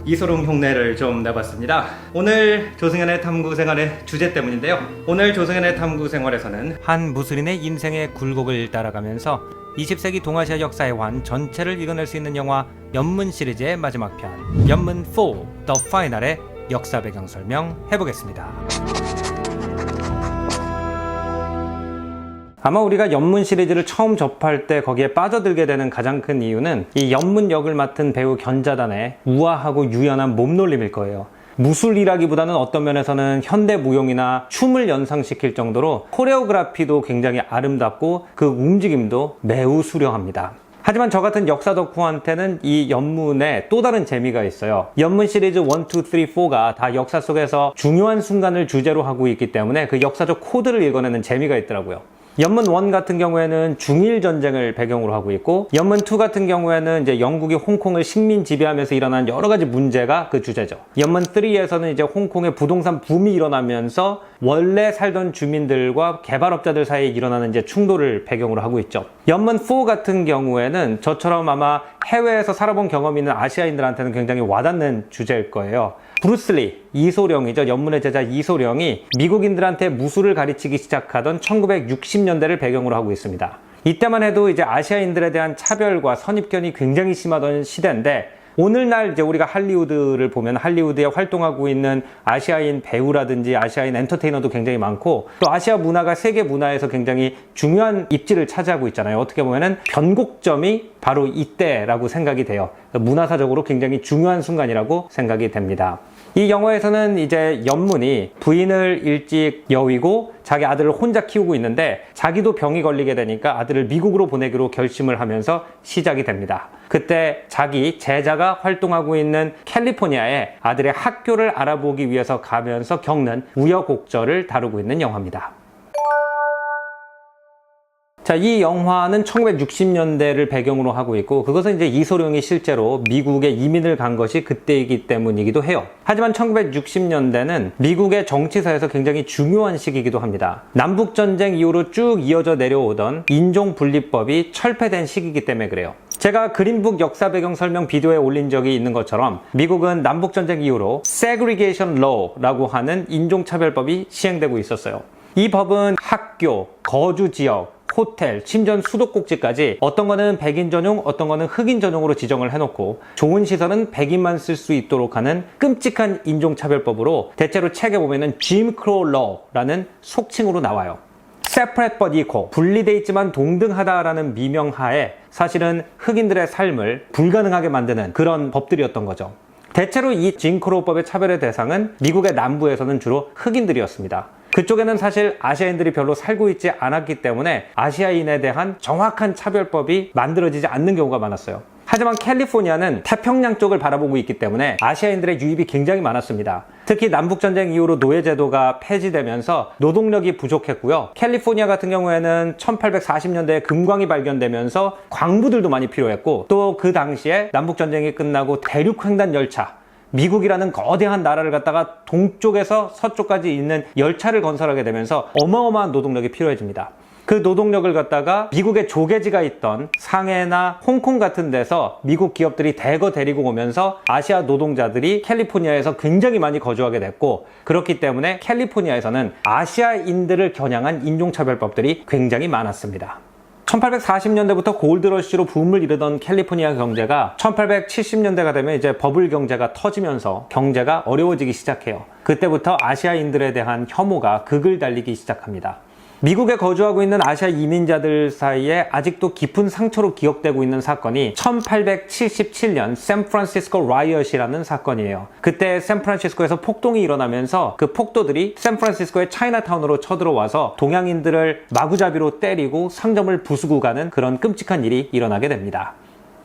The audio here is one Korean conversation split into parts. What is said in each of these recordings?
이소룡 흉내를 좀 내봤습니다. 오늘 조승연의 탐구생활의 주제 때문인데요. 오늘 조승연의 탐구생활에서는 한 무술인의 인생의 굴곡을 따라가면서 20세기 동아시아 역사의 환 전체를 읽어낼 수 있는 영화 연문 시리즈의 마지막 편 연문 4 The Final의 역사 배경 설명 해보겠습니다. 아마 우리가 연문 시리즈를 처음 접할 때 거기에 빠져들게 되는 가장 큰 이유는 이 연문 역을 맡은 배우 견자단의 우아하고 유연한 몸놀림일 거예요. 무술이라기보다는 어떤 면에서는 현대 무용이나 춤을 연상시킬 정도로 코레오그라피도 굉장히 아름답고 그 움직임도 매우 수려합니다. 하지만 저 같은 역사 덕후한테는 이 연문에 또 다른 재미가 있어요. 연문 시리즈 1, 2, 3, 4가 다 역사 속에서 중요한 순간을 주제로 하고 있기 때문에 그 역사적 코드를 읽어내는 재미가 있더라고요. 연문 1 같은 경우에는 중일 전쟁을 배경으로 하고 있고, 연문 2 같은 경우에는 이제 영국이 홍콩을 식민 지배하면서 일어난 여러 가지 문제가 그 주제죠. 연문 3에서는 이제 홍콩의 부동산 붐이 일어나면서 원래 살던 주민들과 개발업자들 사이에 일어나는 이제 충돌을 배경으로 하고 있죠. 연문 4 같은 경우에는 저처럼 아마 해외에서 살아본 경험이 있는 아시아인들한테는 굉장히 와닿는 주제일 거예요. 브루스리, 이소룡이죠. 연문의 제자 이소룡이 미국인들한테 무술을 가르치기 시작하던 1960년대를 배경으로 하고 있습니다. 이때만 해도 이제 아시아인들에 대한 차별과 선입견이 굉장히 심하던 시대인데, 오늘날 이제 우리가 할리우드를 보면 할리우드에 활동하고 있는 아시아인 배우라든지 아시아인 엔터테이너도 굉장히 많고, 또 아시아 문화가 세계 문화에서 굉장히 중요한 입지를 차지하고 있잖아요. 어떻게 보면은 변곡점이 바로 이때라고 생각이 돼요. 문화사적으로 굉장히 중요한 순간이라고 생각이 됩니다. 이 영화에서는 이제 연문이 부인을 일찍 여위고 자기 아들을 혼자 키우고 있는데, 자기도 병이 걸리게 되니까 아들을 미국으로 보내기로 결심을 하면서 시작이 됩니다. 그때 자기 제자가 활동하고 있는 캘리포니아에 아들의 학교를 알아보기 위해서 가면서 겪는 우여곡절을 다루고 있는 영화입니다. 자, 이 영화는 1960년대를 배경으로 하고 있고, 그것은 이제 이소룡이 실제로 미국에 이민을 간 것이 그때이기 때문이기도 해요. 하지만 1960년대는 미국의 정치사에서 굉장히 중요한 시기이기도 합니다. 남북전쟁 이후로 쭉 이어져 내려오던 인종분리법이 철폐된 시기이기 때문에 그래요. 제가 그린북 역사 배경 설명 비디오에 올린 적이 있는 것처럼 미국은 남북전쟁 이후로 Segregation Law라고 하는 인종차별법이 시행되고 있었어요. 이 법은 학교, 거주지역, 호텔, 심지어 수도꼭지까지 어떤 거는 백인 전용, 어떤 거는 흑인 전용으로 지정을 해놓고 좋은 시설은 백인만 쓸 수 있도록 하는 끔찍한 인종차별법으로 대체로 책에 보면은 Jim Crow Law라는 속칭으로 나와요. Separate but equal, 분리돼 있지만 동등하다라는 미명하에 사실은 흑인들의 삶을 불가능하게 만드는 그런 법들이었던 거죠. 대체로 이 징크로우법의 차별의 대상은 미국의 남부에서는 주로 흑인들이었습니다. 그쪽에는 사실 아시아인들이 별로 살고 있지 않았기 때문에 아시아인에 대한 정확한 차별법이 만들어지지 않는 경우가 많았어요. 하지만 캘리포니아는 태평양 쪽을 바라보고 있기 때문에 아시아인들의 유입이 굉장히 많았습니다. 특히 남북전쟁 이후로 노예제도가 폐지되면서 노동력이 부족했고요. 캘리포니아 같은 경우에는 1840년대에 금광이 발견되면서 광부들도 많이 필요했고, 또 그 당시에 남북전쟁이 끝나고 대륙횡단 열차, 미국이라는 거대한 나라를 갖다가 동쪽에서 서쪽까지 있는 열차를 건설하게 되면서 어마어마한 노동력이 필요해집니다. 그 노동력을 갖다가 미국의 조개지가 있던 상해나 홍콩 같은 데서 미국 기업들이 대거 데리고 오면서 아시아 노동자들이 캘리포니아에서 굉장히 많이 거주하게 됐고, 그렇기 때문에 캘리포니아에서는 아시아인들을 겨냥한 인종차별법들이 굉장히 많았습니다. 1840년대부터 골드러시로 붐을 이루던 캘리포니아 경제가 1870년대가 되면 이제 버블 경제가 터지면서 경제가 어려워지기 시작해요. 그때부터 아시아인들에 대한 혐오가 극을 달리기 시작합니다. 미국에 거주하고 있는 아시아 이민자들 사이에 아직도 깊은 상처로 기억되고 있는 사건이 1877년 샌프란시스코 라이엇이라는 사건이에요. 그때 샌프란시스코에서 폭동이 일어나면서 그 폭도들이 샌프란시스코의 차이나타운으로 쳐들어와서 동양인들을 마구잡이로 때리고 상점을 부수고 가는 그런 끔찍한 일이 일어나게 됩니다.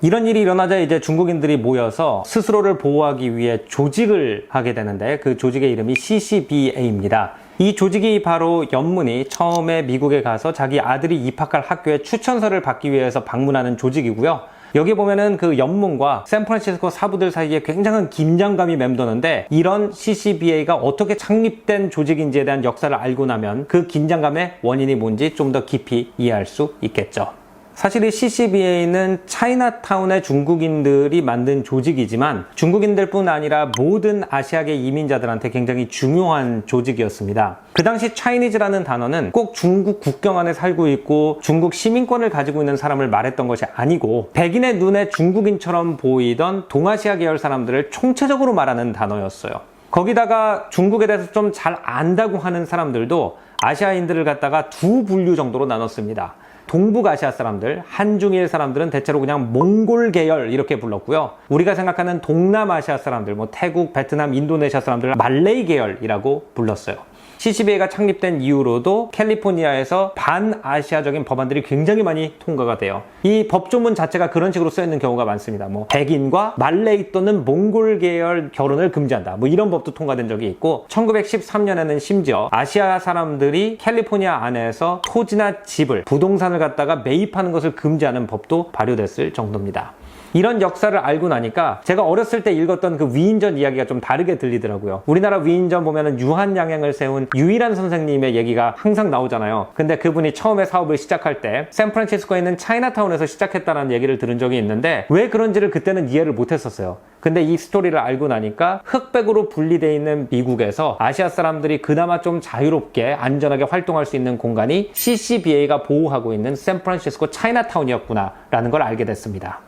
이런 일이 일어나자 이제 중국인들이 모여서 스스로를 보호하기 위해 조직을 하게 되는데, 그 조직의 이름이 CCBA입니다. 이 조직이 바로 연문이 처음에 미국에 가서 자기 아들이 입학할 학교에 추천서를 받기 위해서 방문하는 조직이고요. 여기 보면은 그 연문과 샌프란시스코 사부들 사이에 굉장한 긴장감이 맴도는데, 이런 CCBA가 어떻게 창립된 조직인지에 대한 역사를 알고 나면 그 긴장감의 원인이 뭔지 좀 더 깊이 이해할 수 있겠죠. 사실 이 CCBA는 차이나타운의 중국인들이 만든 조직이지만 중국인들뿐 아니라 모든 아시아계 이민자들한테 굉장히 중요한 조직이었습니다. 그 당시 차이니즈라는 단어는 꼭 중국 국경 안에 살고 있고 중국 시민권을 가지고 있는 사람을 말했던 것이 아니고, 백인의 눈에 중국인처럼 보이던 동아시아 계열 사람들을 총체적으로 말하는 단어였어요. 거기다가 중국에 대해서 좀 잘 안다고 하는 사람들도 아시아인들을 갖다가 두 분류 정도로 나눴습니다. 동북아시아 사람들, 한중일 사람들은 대체로 그냥 몽골 계열 이렇게 불렀고요. 우리가 생각하는 동남아시아 사람들, 뭐 태국, 베트남, 인도네시아 사람들을 말레이 계열이라고 불렀어요. CCBA가 창립된 이후로도 캘리포니아에서 반아시아적인 법안들이 굉장히 많이 통과가 돼요. 이 법조문 자체가 그런 식으로 쓰여있는 경우가 많습니다. 뭐 백인과 말레이 또는 몽골 계열 결혼을 금지한다, 뭐 이런 법도 통과된 적이 있고, 1913년에는 심지어 아시아 사람들이 캘리포니아 안에서 토지나 집을, 부동산을 갖다가 매입하는 것을 금지하는 법도 발효됐을 정도입니다. 이런 역사를 알고 나니까 제가 어렸을 때 읽었던 그 위인전 이야기가 좀 다르게 들리더라고요. 우리나라 위인전 보면은 유한양행을 세운 유일한 선생님의 얘기가 항상 나오잖아요. 근데 그분이 처음에 사업을 시작할 때 샌프란시스코에 있는 차이나타운에서 시작했다는 얘기를 들은 적이 있는데, 왜 그런지를 그때는 이해를 못했었어요. 근데 이 스토리를 알고 나니까 흑백으로 분리되어 있는 미국에서 아시아 사람들이 그나마 좀 자유롭게 안전하게 활동할 수 있는 공간이 CCBA가 보호하고 있는 샌프란시스코 차이나타운이었구나 라는 걸 알게 됐습니다.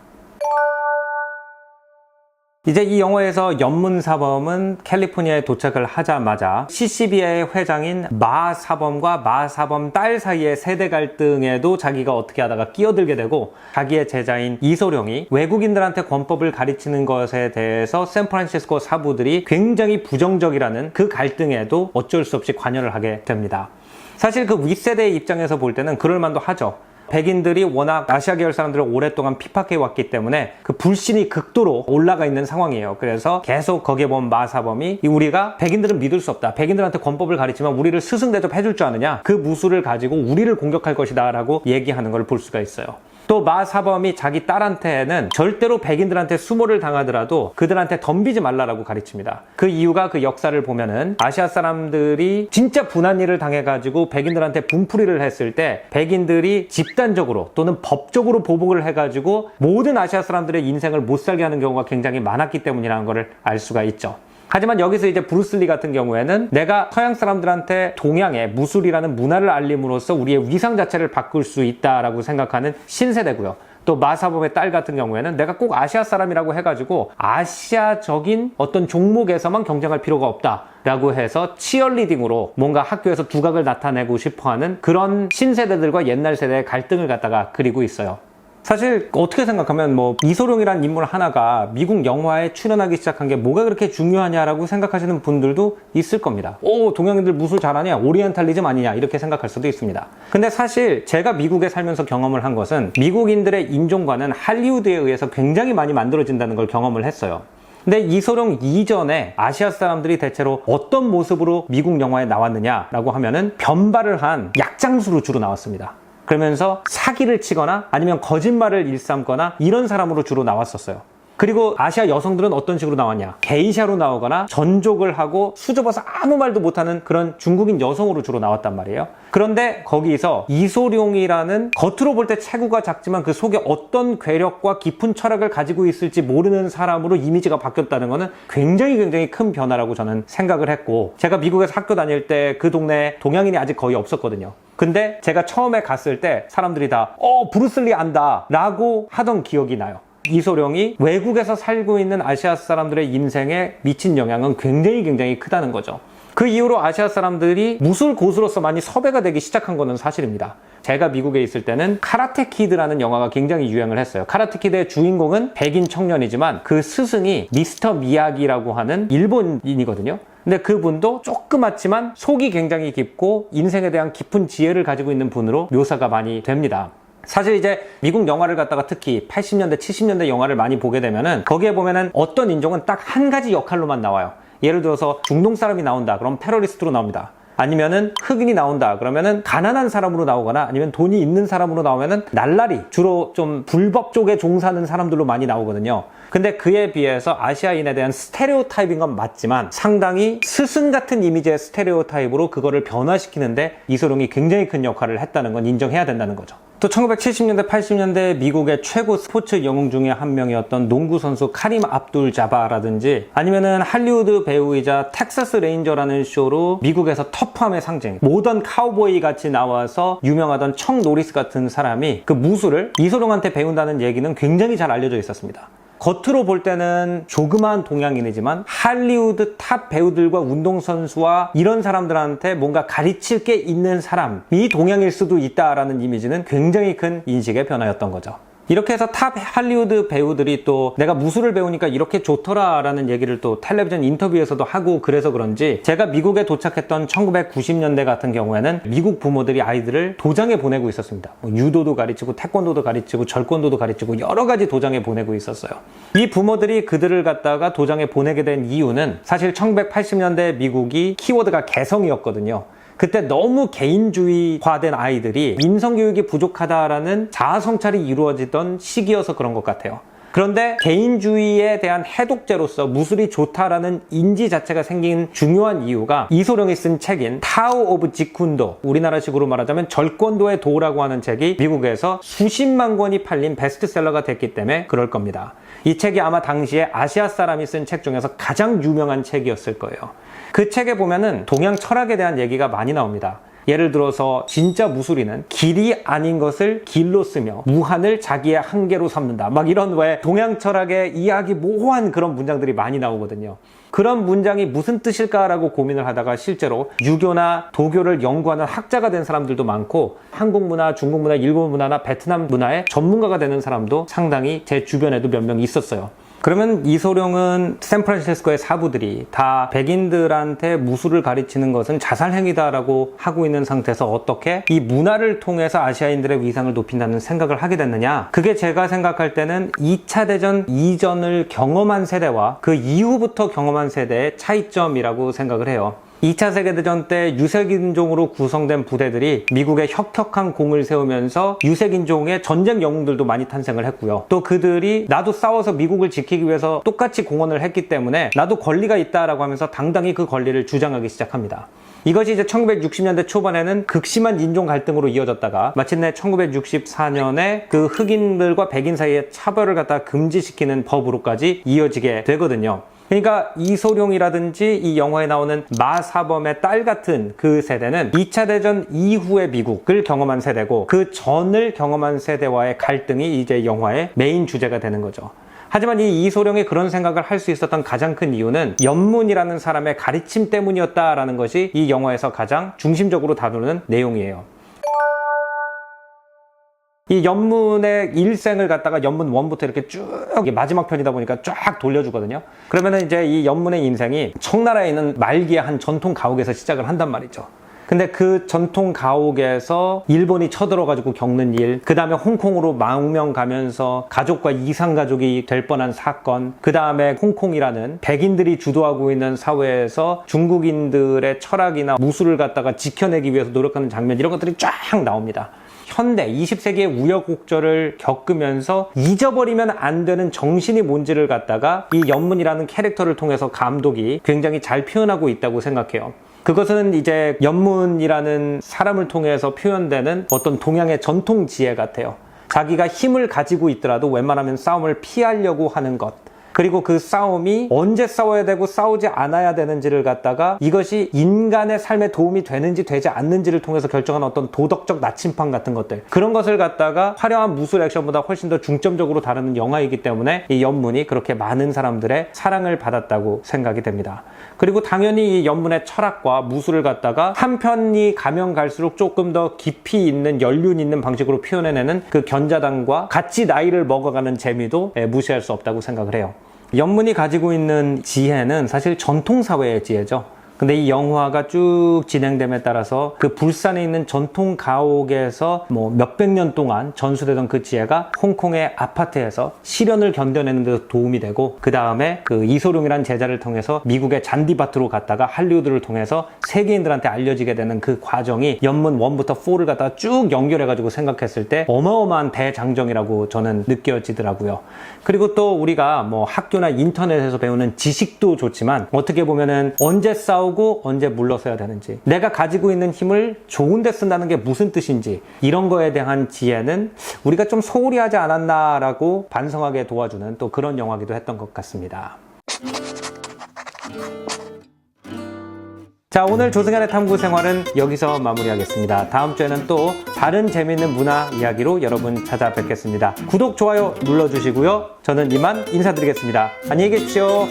이제 이 영화에서 연문 사범은 캘리포니아에 도착을 하자마자 CCBA의 회장인 마 사범과 마 사범 딸 사이의 세대 갈등에도 자기가 어떻게 하다가 끼어들게 되고, 자기의 제자인 이소룡이 외국인들한테 권법을 가르치는 것에 대해서 샌프란시스코 사부들이 굉장히 부정적이라는 그 갈등에도 어쩔 수 없이 관여를 하게 됩니다. 사실 그 윗세대의 입장에서 볼 때는 그럴만도 하죠. 백인들이 워낙 아시아 계열 사람들을 오랫동안 핍박해 왔기 때문에 그 불신이 극도로 올라가 있는 상황이에요. 그래서 계속 거기에 보면 마사범이 우리가 백인들은 믿을 수 없다, 백인들한테 권법을 가르치면 우리를 스승대접 해줄 줄 아느냐, 그 무술을 가지고 우리를 공격할 것이다 라고 얘기하는 걸 볼 수가 있어요. 또 마사범이 자기 딸한테는 절대로 백인들한테 수모를 당하더라도 그들한테 덤비지 말라라고 가르칩니다. 그 이유가, 그 역사를 보면은 아시아 사람들이 진짜 분한 일을 당해가지고 백인들한테 분풀이를 했을 때 백인들이 집단적으로 또는 법적으로 보복을 해가지고 모든 아시아 사람들의 인생을 못 살게 하는 경우가 굉장히 많았기 때문이라는 것을 알 수가 있죠. 하지만 여기서 이제 브루슬리 같은 경우에는 내가 서양 사람들한테 동양의 무술이라는 문화를 알림으로써 우리의 위상 자체를 바꿀 수 있다라고 생각하는 신세대고요. 또 마사범의 딸 같은 경우에는 내가 꼭 아시아 사람이라고 해가지고 아시아적인 어떤 종목에서만 경쟁할 필요가 없다라고 해서 치얼리딩으로 뭔가 학교에서 두각을 나타내고 싶어하는 그런 신세대들과 옛날 세대의 갈등을 갖다가 그리고 있어요. 사실 어떻게 생각하면 뭐 이소룡이라는 인물 하나가 미국 영화에 출연하기 시작한 게 뭐가 그렇게 중요하냐라고 생각하시는 분들도 있을 겁니다. 동양인들 무술 잘하냐, 오리엔탈리즘 아니냐, 이렇게 생각할 수도 있습니다. 근데 사실 제가 미국에 살면서 경험을 한 것은 미국인들의 인종관은 할리우드에 의해서 굉장히 많이 만들어진다는 걸 경험을 했어요. 근데 이소룡 이전에 아시아 사람들이 대체로 어떤 모습으로 미국 영화에 나왔느냐라고 하면은 변발을 한 약장수로 주로 나왔습니다. 그러면서 사기를 치거나 아니면 거짓말을 일삼거나 이런 사람으로 주로 나왔었어요. 그리고 아시아 여성들은 어떤 식으로 나왔냐, 게이샤로 나오거나 전족을 하고 수줍어서 아무 말도 못하는 그런 중국인 여성으로 주로 나왔단 말이에요. 그런데 거기서 이소룡이라는 겉으로 볼 때 체구가 작지만 그 속에 어떤 괴력과 깊은 철학을 가지고 있을지 모르는 사람으로 이미지가 바뀌었다는 것은 굉장히 큰 변화라고 저는 생각을 했고, 제가 미국에서 학교 다닐 때 그 동네에 동양인이 아직 거의 없었거든요. 근데 제가 처음에 갔을 때 사람들이 다 브루슬리 안다 라고 하던 기억이 나요. 이소룡이 외국에서 살고 있는 아시아 사람들의 인생에 미친 영향은 굉장히 크다는 거죠. 그 이후로 아시아 사람들이 무술 고수로서 많이 섭외가 되기 시작한 거는 사실입니다. 제가 미국에 있을 때는 카라테 키드라는 영화가 굉장히 유행을 했어요. 카라테 키드의 주인공은 백인 청년이지만 그 스승이 미스터 미야기라고 하는 일본인이거든요. 근데 그분도 조그맣지만 속이 굉장히 깊고 인생에 대한 깊은 지혜를 가지고 있는 분으로 묘사가 많이 됩니다. 사실 이제 미국 영화를 갖다가 특히 80년대, 70년대 영화를 많이 보게 되면은 거기에 보면은 어떤 인종은 딱 한 가지 역할로만 나와요. 예를 들어서 중동 사람이 나온다, 그럼 테러리스트로 나옵니다. 아니면은 흑인이 나온다 그러면은 가난한 사람으로 나오거나 아니면 돈이 있는 사람으로 나오면은 날라리, 주로 좀 불법 쪽에 종사하는 사람들로 많이 나오거든요. 근데 그에 비해서 아시아인에 대한 스테레오타입인 건 맞지만 상당히 스승 같은 이미지의 스테레오타입으로 그거를 변화시키는데 이소룡이 굉장히 큰 역할을 했다는 건 인정해야 된다는 거죠. 또 1970년대, 80년대 미국의 최고 스포츠 영웅 중에 한 명이었던 농구 선수 카림 압둘 자바라든지 아니면은 할리우드 배우이자 텍사스 레인저라는 쇼로 미국에서 터프함의 상징, 모던 카우보이 같이 나와서 유명하던 척 노리스 같은 사람이 그 무술을 이소룡한테 배운다는 얘기는 굉장히 잘 알려져 있었습니다. 겉으로 볼 때는 조그마한 동양인이지만 할리우드 탑 배우들과 운동선수와 이런 사람들한테 뭔가 가르칠 게 있는 사람이 동양일 수도 있다라는 이미지는 굉장히 큰 인식의 변화였던 거죠. 이렇게 해서 탑 할리우드 배우들이 또 내가 무술을 배우니까 이렇게 좋더라 라는 얘기를 또 텔레비전 인터뷰에서도 하고 그래서 그런지 제가 미국에 도착했던 1990년대 같은 경우에는 미국 부모들이 아이들을 도장에 보내고 있었습니다. 유도도 가르치고 태권도도 가르치고 절권도도 가르치고 여러 가지 도장에 보내고 있었어요. 이 부모들이 그들을 갖다가 도장에 보내게 된 이유는 사실 1980년대 미국이 키워드가 개성이었거든요. 그때 너무 개인주의화된 아이들이 인성교육이 부족하다라는 자아성찰이 이루어지던 시기여서 그런 것 같아요. 그런데 개인주의에 대한 해독제로서 무술이 좋다라는 인지 자체가 생긴 중요한 이유가 이소룡이 쓴 책인 타오 오브 지쿤도, 우리나라식으로 말하자면 절권도의 도라고 하는 책이 미국에서 수십만 권이 팔린 베스트셀러가 됐기 때문에 그럴 겁니다. 이 책이 아마 당시에 아시아 사람이 쓴 책 중에서 가장 유명한 책이었을 거예요. 그 책에 보면은 동양 철학에 대한 얘기가 많이 나옵니다. 예를 들어서 진짜 무술인은 길이 아닌 것을 길로 쓰며 무한을 자기의 한계로 삼는다. 막 이런 왜 동양 철학의 이야기 모호한 그런 문장들이 많이 나오거든요. 그런 문장이 무슨 뜻일까라고 고민을 하다가 실제로 유교나 도교를 연구하는 학자가 된 사람들도 많고 한국 문화, 중국 문화, 일본 문화나 베트남 문화의 전문가가 되는 사람도 상당히 제 주변에도 몇 명 있었어요. 그러면 이소룡은 샌프란시스코의 사부들이 다 백인들한테 무술을 가르치는 것은 자살행위다라고 하고 있는 상태에서 어떻게 이 문화를 통해서 아시아인들의 위상을 높인다는 생각을 하게 됐느냐? 그게 제가 생각할 때는 2차 대전 이전을 경험한 세대와 그 이후부터 경험한 세대의 차이점이라고 생각을 해요. 2차 세계대전 때 유색인종으로 구성된 부대들이 미국에 혁혁한 공을 세우면서 유색인종의 전쟁 영웅들도 많이 탄생을 했고요. 또 그들이 나도 싸워서 미국을 지키기 위해서 똑같이 공헌을 했기 때문에 나도 권리가 있다라고 하면서 당당히 그 권리를 주장하기 시작합니다. 이것이 이제 1960년대 초반에는 극심한 인종 갈등으로 이어졌다가 마침내 1964년에 그 흑인들과 백인 사이의 차별을 갖다 금지시키는 법으로까지 이어지게 되거든요. 그러니까 이소룡이라든지 이 영화에 나오는 마사범의 딸 같은 그 세대는 2차 대전 이후의 미국을 경험한 세대고 그 전을 경험한 세대와의 갈등이 이제 영화의 메인 주제가 되는 거죠. 하지만 이 이소룡이 그런 생각을 할 수 있었던 가장 큰 이유는 연문이라는 사람의 가르침 때문이었다라는 것이 이 영화에서 가장 중심적으로 다루는 내용이에요. 이 연문의 일생을 갖다가 연문 1부터 이렇게 쭉 마지막 편이다 보니까 쫙 돌려주거든요. 그러면은 이제 이 연문의 인생이 청나라에 있는 말기의 한 전통 가옥에서 시작을 한단 말이죠. 근데 그 전통 가옥에서 일본이 쳐들어가지고 겪는 일, 그 다음에 홍콩으로 망명 가면서 가족과 이상가족이 될 뻔한 사건, 그 다음에 홍콩이라는 백인들이 주도하고 있는 사회에서 중국인들의 철학이나 무술을 갖다가 지켜내기 위해서 노력하는 장면, 이런 것들이 쫙 나옵니다. 현대 20세기의 우여곡절을 겪으면서 잊어버리면 안 되는 정신이 뭔지를 갖다가 이 연문이라는 캐릭터를 통해서 감독이 굉장히 잘 표현하고 있다고 생각해요. 그것은 이제 연문이라는 사람을 통해서 표현되는 어떤 동양의 전통 지혜 같아요. 자기가 힘을 가지고 있더라도 웬만하면 싸움을 피하려고 하는 것, 그리고 그 싸움이 언제 싸워야 되고 싸우지 않아야 되는지를 갖다가 이것이 인간의 삶에 도움이 되는지 되지 않는지를 통해서 결정하는 어떤 도덕적 나침판 같은 것들, 그런 것을 갖다가 화려한 무술 액션보다 훨씬 더 중점적으로 다루는 영화이기 때문에 이 연문이 그렇게 많은 사람들의 사랑을 받았다고 생각이 됩니다. 그리고 당연히 이 연문의 철학과 무술을 갖다가 한 편이 가면 갈수록 조금 더 깊이 있는 연륜 있는 방식으로 표현해내는 그 견자당과 같이 나이를 먹어가는 재미도 무시할 수 없다고 생각을 해요. 연문이 가지고 있는 지혜는 사실 전통사회의 지혜죠. 근데 이 영화가 쭉 진행됨에 따라서 그 불산에 있는 전통 가옥에서 뭐 몇백 년 동안 전수되던 그 지혜가 홍콩의 아파트에서 시련을 견뎌내는 데도 도움이 되고, 그 다음에 그 이소룡이란 제자를 통해서 미국의 잔디밭으로 갔다가 할리우드를 통해서 세계인들한테 알려지게 되는 그 과정이 연문 1부터 4를 갖다가 쭉 연결해가지고 생각했을 때 어마어마한 대장정이라고 저는 느껴지더라고요. 그리고 또 우리가 뭐 학교나 인터넷에서 배우는 지식도 좋지만, 어떻게 보면은 언제 싸우고 언제 물러서야 되는지, 내가 가지고 있는 힘을 좋은 데 쓴다는 게 무슨 뜻인지, 이런 거에 대한 지혜는 우리가 좀 소홀히 하지 않았나라고 반성하게 도와주는 또 그런 영화기도 했던 것 같습니다. 자, 오늘 조승현의 탐구 생활은 여기서 마무리하겠습니다. 다음 주에는 또 다른 재미있는 문화 이야기로 여러분 찾아뵙겠습니다. 구독, 좋아요 눌러주시고요. 저는 이만 인사드리겠습니다. 안녕히 계십시오.